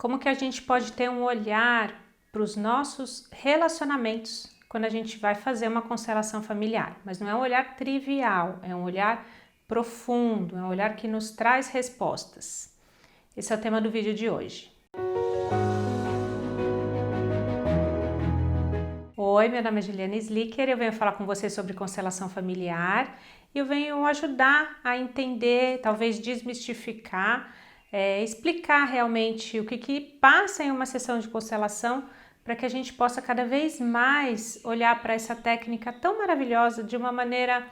como que a gente pode ter um olhar para os nossos relacionamentos quando a gente vai fazer uma constelação familiar. Mas não é um olhar trivial, é um olhar profundo, é um olhar que nos traz respostas. Esse é o tema do vídeo de hoje. Oi, meu nome é Juliana Slicker, eu venho falar com você sobre constelação familiar e eu venho ajudar a entender, talvez desmistificar, explicar realmente o que passa em uma sessão de constelação para que a gente possa cada vez mais olhar para essa técnica tão maravilhosa de uma maneira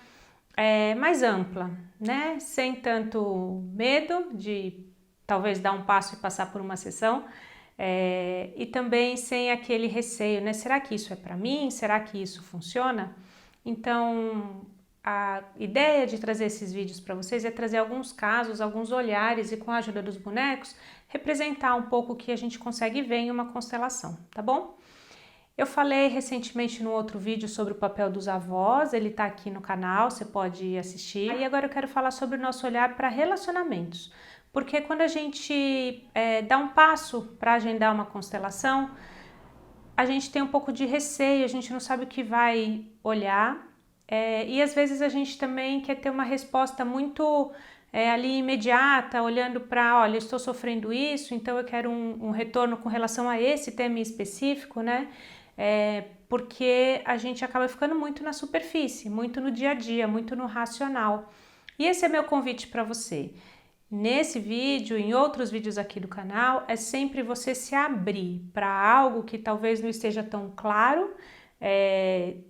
mais ampla, né? Sem tanto medo de talvez dar um passo e passar por uma sessão. E também sem aquele receio, né? Será que isso é para mim? Será que isso funciona? Então, a ideia de trazer esses vídeos para vocês é trazer alguns casos, alguns olhares e com a ajuda dos bonecos, representar um pouco o que a gente consegue ver em uma constelação, tá bom? Eu falei recentemente no outro vídeo sobre o papel dos avós, ele tá aqui no canal, você pode assistir. E agora eu quero falar sobre o nosso olhar para relacionamentos. Porque quando a gente dá um passo para agendar uma constelação, a gente tem um pouco de receio, a gente não sabe o que vai olhar e às vezes a gente também quer ter uma resposta muito ali imediata, olhando para, olha, eu estou sofrendo isso, então eu quero um retorno com relação a esse tema específico, né? Porque a gente acaba ficando muito na superfície, muito no dia a dia, muito no racional. E esse é meu convite para você. Nesse vídeo, em outros vídeos aqui do canal, é sempre você se abrir para algo que talvez não esteja tão claro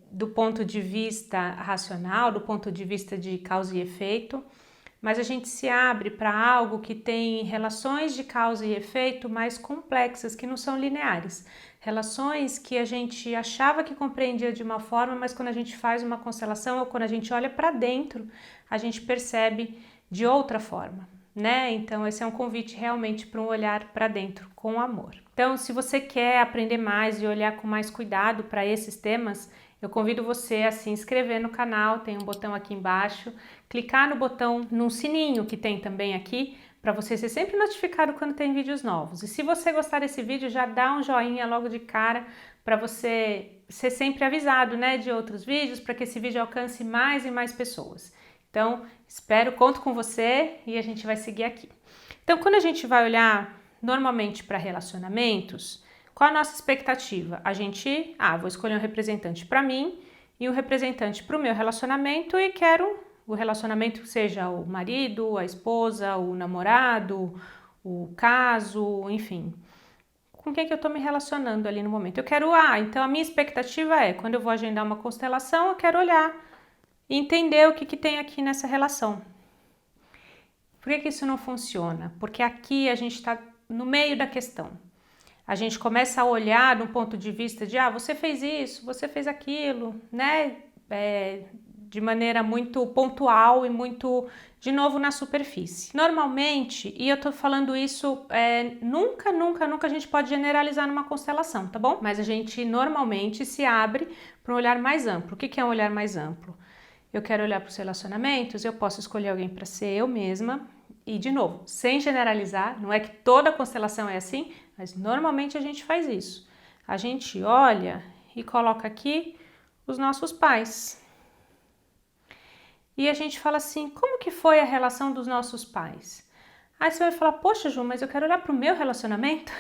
do ponto de vista racional, do ponto de vista de causa e efeito, mas a gente se abre para algo que tem relações de causa e efeito mais complexas, que não são lineares. Relações que a gente achava que compreendia de uma forma, mas quando a gente faz uma constelação ou quando a gente olha para dentro, a gente percebe de outra forma, né? Então esse é um convite realmente para um olhar para dentro com amor. Então, se você quer aprender mais e olhar com mais cuidado para esses temas, eu convido você a se inscrever no canal, tem um botão aqui embaixo, clicar no botão, no sininho que tem também aqui, para você ser sempre notificado quando tem vídeos novos. E se você gostar desse vídeo, já dá um joinha logo de cara para você ser sempre avisado, né, de outros vídeos, para que esse vídeo alcance mais e mais pessoas. Então, conto com você e a gente vai seguir aqui. Então, quando a gente vai olhar normalmente para relacionamentos, qual a nossa expectativa? A gente, vou escolher um representante para mim e um representante para o meu relacionamento e quero o relacionamento seja o marido, a esposa, o namorado, o caso, enfim. Com quem que eu estou me relacionando ali no momento? Eu quero, então a minha expectativa é, quando eu vou agendar uma constelação, eu quero olhar e entender o que tem aqui nessa relação. Por que isso não funciona? Porque aqui a gente está no meio da questão. A gente começa a olhar de um ponto de vista de, você fez isso, você fez aquilo, né? De maneira muito pontual e muito, de novo, na superfície. Normalmente, e eu tô falando isso, nunca a gente pode generalizar numa constelação, tá bom? Mas a gente normalmente se abre para um olhar mais amplo. O que é um olhar mais amplo? Eu quero olhar para os relacionamentos, eu posso escolher alguém para ser eu mesma. E, de novo, sem generalizar, não é que toda constelação é assim, mas normalmente a gente faz isso. A gente olha e coloca aqui os nossos pais. E a gente fala assim, como que foi a relação dos nossos pais? Aí você vai falar, poxa Ju, mas eu quero olhar para o meu relacionamento?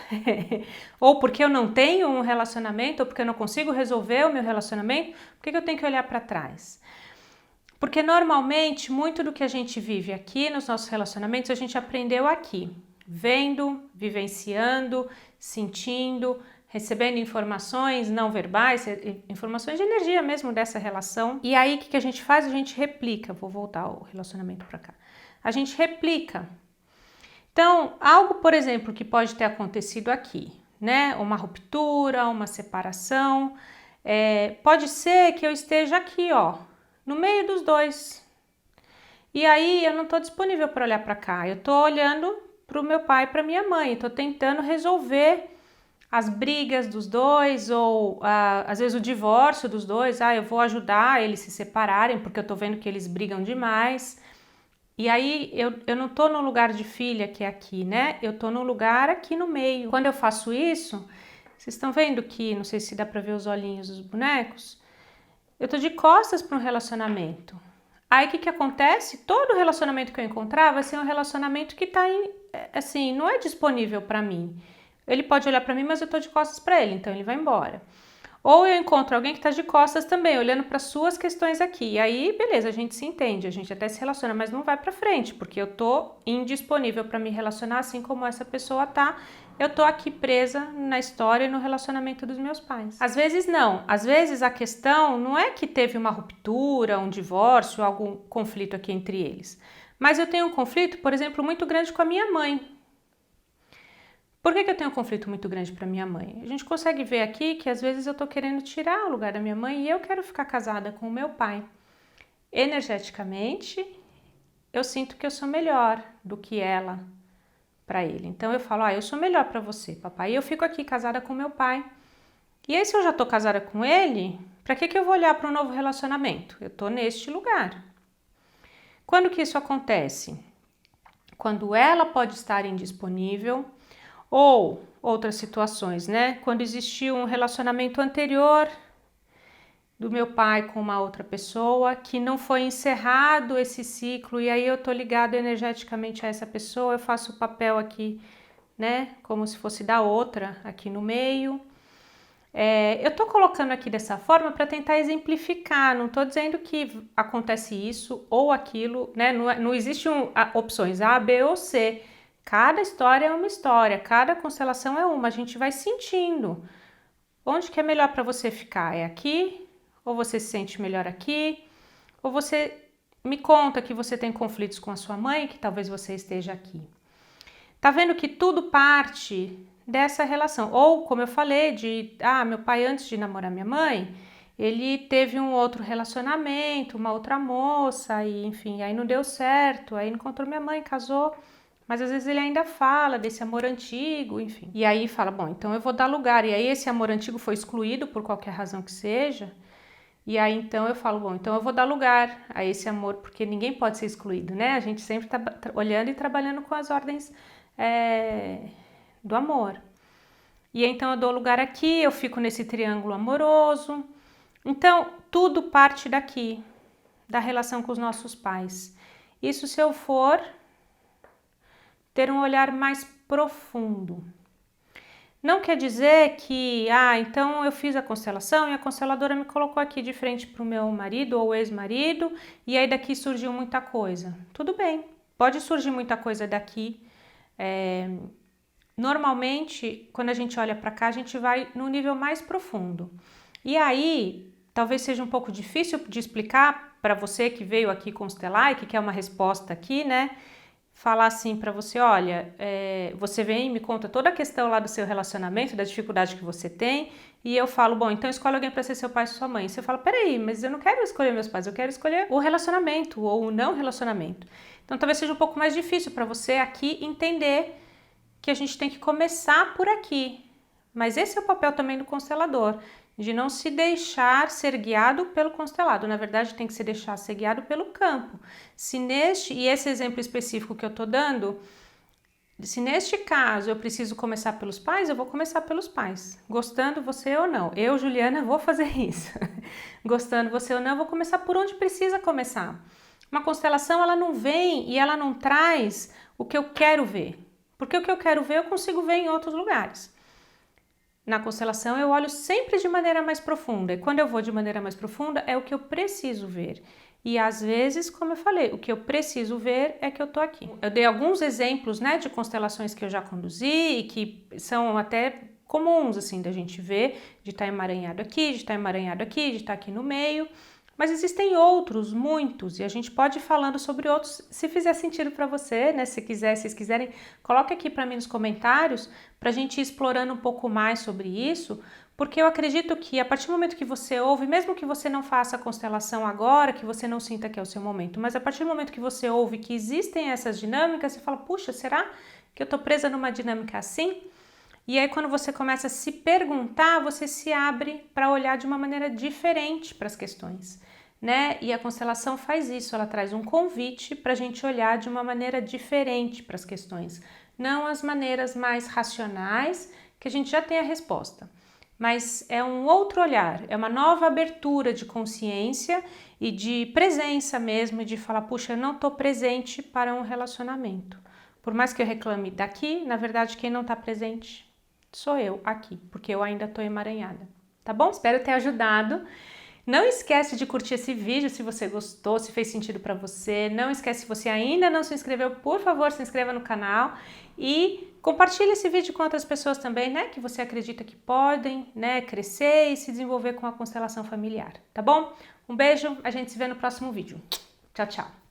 Ou porque eu não tenho um relacionamento, ou porque eu não consigo resolver o meu relacionamento, por que eu tenho que olhar para trás? Porque normalmente, muito do que a gente vive aqui nos nossos relacionamentos, a gente aprendeu aqui, vendo, vivenciando, sentindo, recebendo informações não verbais, informações de energia mesmo dessa relação. E aí, o que a gente faz? A gente replica. Vou voltar o relacionamento para cá. A gente replica. Então, algo, por exemplo, que pode ter acontecido aqui, né? Uma ruptura, uma separação. Pode ser que eu esteja aqui, no meio dos dois. E aí eu não estou disponível para olhar para cá, eu estou olhando para o meu pai e para minha mãe, estou tentando resolver as brigas dos dois ou às vezes o divórcio dos dois, eu vou ajudar eles se separarem porque eu estou vendo que eles brigam demais. E aí eu não tô no lugar de filha que é aqui, né? Eu tô no lugar aqui no meio. Quando eu faço isso, vocês estão vendo que, não sei se dá pra ver os olhinhos dos bonecos, eu tô de costas para um relacionamento. Aí o que acontece? Todo relacionamento que eu encontrar vai ser um relacionamento que tá assim, não é disponível para mim. Ele pode olhar para mim, mas eu tô de costas para ele, então ele vai embora. Ou eu encontro alguém que está de costas também, olhando para suas questões aqui. E aí, beleza, a gente se entende, a gente até se relaciona, mas não vai para frente, porque eu tô indisponível para me relacionar, assim como essa pessoa tá. Eu tô aqui presa na história e no relacionamento dos meus pais. Às vezes não, às vezes a questão não é que teve uma ruptura, um divórcio, algum conflito aqui entre eles. Mas eu tenho um conflito, por exemplo, muito grande com a minha mãe. Por que eu tenho um conflito muito grande para minha mãe? A gente consegue ver aqui que às vezes eu tô querendo tirar o lugar da minha mãe e eu quero ficar casada com o meu pai. Energeticamente, eu sinto que eu sou melhor do que ela para ele. Então eu falo, eu sou melhor para você, papai. E eu fico aqui casada com meu pai. E aí se eu já tô casada com ele, para que eu vou olhar para um novo relacionamento? Eu tô neste lugar. Quando que isso acontece? Quando ela pode estar indisponível, ou outras situações, né? Quando existiu um relacionamento anterior do meu pai com uma outra pessoa, que não foi encerrado esse ciclo, e aí eu tô ligado energeticamente a essa pessoa, eu faço o papel aqui, né? Como se fosse da outra aqui no meio. Eu tô colocando aqui dessa forma para tentar exemplificar, não tô dizendo que acontece isso ou aquilo, né? Não existe opções A, B ou C. Cada história é uma história, cada constelação é uma, a gente vai sentindo. Onde que é melhor para você ficar? É aqui? Ou você se sente melhor aqui? Ou você me conta que você tem conflitos com a sua mãe, que talvez você esteja aqui. Tá vendo que tudo parte dessa relação? Ou, como eu falei, meu pai antes de namorar minha mãe, ele teve um outro relacionamento, uma outra moça, e enfim, aí não deu certo, aí encontrou minha mãe, casou. Mas às vezes ele ainda fala desse amor antigo, enfim. E aí fala, bom, então eu vou dar lugar. E aí esse amor antigo foi excluído por qualquer razão que seja. E aí então eu falo, bom, então eu vou dar lugar a esse amor, porque ninguém pode ser excluído, né? A gente sempre tá olhando e trabalhando com as ordens do amor. E então eu dou lugar aqui, eu fico nesse triângulo amoroso. Então tudo parte daqui, da relação com os nossos pais. Isso se eu for ter um olhar mais profundo. Não quer dizer que, então eu fiz a constelação e a consteladora me colocou aqui de frente para o meu marido ou ex-marido e aí daqui surgiu muita coisa. Tudo bem, pode surgir muita coisa daqui. Normalmente, quando a gente olha para cá, a gente vai no nível mais profundo. E aí, talvez seja um pouco difícil de explicar para você que veio aqui constelar e que quer uma resposta aqui, né? Falar assim para você, olha, você vem e me conta toda a questão lá do seu relacionamento, da dificuldade que você tem, e eu falo, bom, então escolhe alguém para ser seu pai ou sua mãe. Você fala, peraí, mas eu não quero escolher meus pais, eu quero escolher o relacionamento ou o não relacionamento. Então talvez seja um pouco mais difícil para você aqui entender que a gente tem que começar por aqui. Mas esse é o papel também do constelador, de não se deixar ser guiado pelo constelado. Na verdade, tem que se deixar ser guiado pelo campo. E esse exemplo específico que eu tô dando, se neste caso eu preciso começar pelos pais, eu vou começar pelos pais. Gostando você ou não. Eu, Juliana, vou fazer isso. Gostando você ou não, eu vou começar por onde precisa começar. Uma constelação, ela não vem e ela não traz o que eu quero ver. Porque o que eu quero ver, eu consigo ver em outros lugares. Na constelação eu olho sempre de maneira mais profunda, e quando eu vou de maneira mais profunda é o que eu preciso ver. E às vezes, como eu falei, o que eu preciso ver é que eu tô aqui. Eu dei alguns exemplos, né, de constelações que eu já conduzi e que são até comuns, assim, da gente ver, de estar emaranhado aqui, de estar emaranhado aqui, de estar aqui no meio. Mas existem outros, muitos, e a gente pode ir falando sobre outros, se fizer sentido para você, né? Se vocês quiserem, coloque aqui para mim nos comentários, para a gente ir explorando um pouco mais sobre isso, porque eu acredito que a partir do momento que você ouve, mesmo que você não faça a constelação agora, que você não sinta que é o seu momento, mas a partir do momento que você ouve que existem essas dinâmicas, você fala, puxa, será que eu tô presa numa dinâmica assim? E aí quando você começa a se perguntar, você se abre para olhar de uma maneira diferente para as questões. né? E a constelação faz isso, ela traz um convite para a gente olhar de uma maneira diferente para as questões, não as maneiras mais racionais que a gente já tem a resposta, mas é um outro olhar, é uma nova abertura de consciência e de presença mesmo, de falar, puxa, eu não estou presente para um relacionamento. Por mais que eu reclame daqui, na verdade quem não está presente sou eu aqui, porque eu ainda estou emaranhada, tá bom? Espero ter ajudado. Não esquece de curtir esse vídeo se você gostou, se fez sentido para você. Não esquece, se você ainda não se inscreveu, por favor, se inscreva no canal e compartilhe esse vídeo com outras pessoas também, né, que você acredita que podem, né, crescer e se desenvolver com a constelação familiar, tá bom? Um beijo, a gente se vê no próximo vídeo. Tchau, tchau!